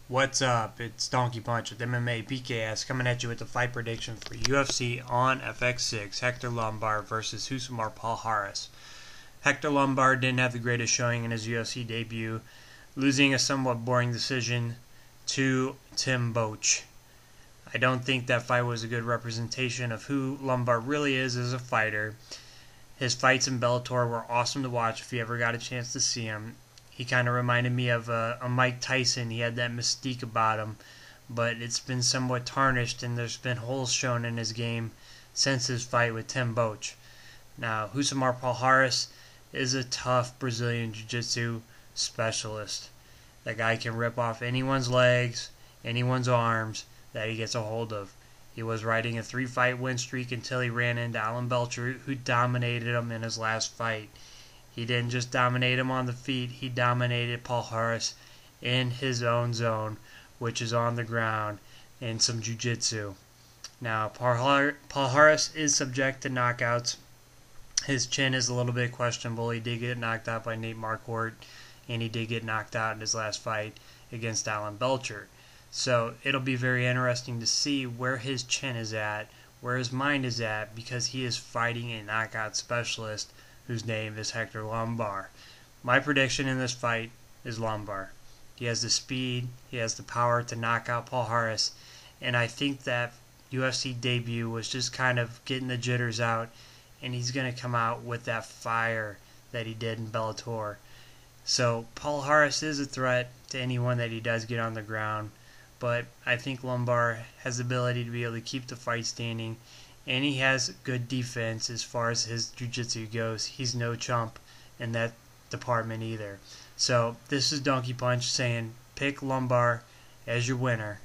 What's up? It's Donkey Punch with MMA PKS coming at you with the fight prediction for UFC on FX6, Hector Lombard versus Rousimar Palhares. Hector Lombard didn't have the greatest showing in his UFC debut, losing a somewhat boring decision to Tim Boetsch. I don't think that fight was a good representation of who Lombard really is as a fighter. His fights in Bellator were awesome to watch if you ever got a chance to see him. He kind of reminded me of a Mike Tyson. He had that mystique about him, but it's been somewhat tarnished, and there's been holes shown in his game since his fight with Tim Boetsch. Now, Rousimar Palhares is a tough Brazilian Jiu-Jitsu specialist. That guy can rip off anyone's legs, anyone's arms that he gets a hold of. He was riding a 3-fight win streak until he ran into Alan Belcher, who dominated him in his last fight. He didn't just dominate him on the feet, he dominated Palhares in his own zone, which is on the ground, in some jiu-jitsu. Now, Palhares is subject to knockouts. His chin is a little bit questionable. He did get knocked out by Nate Marquardt, and he did get knocked out in his last fight against Alan Belcher. So it'll be very interesting to see where his chin is at, where his mind is at, because he is fighting a knockout specialist whose name is Hector Lombard. My prediction in this fight is Lombard. He has the speed, he has the power to knock out Palhares, and I think that UFC debut was just kind of getting the jitters out, and he's going to come out with that fire that he did in Bellator. So Palhares is a threat to anyone that he does get on the ground, but I think Lombard has the ability to be able to keep the fight standing, and he has good defense as far as his jiu-jitsu goes. He's no chump in that department either. So this is Donkey Punch saying pick Lombard as your winner.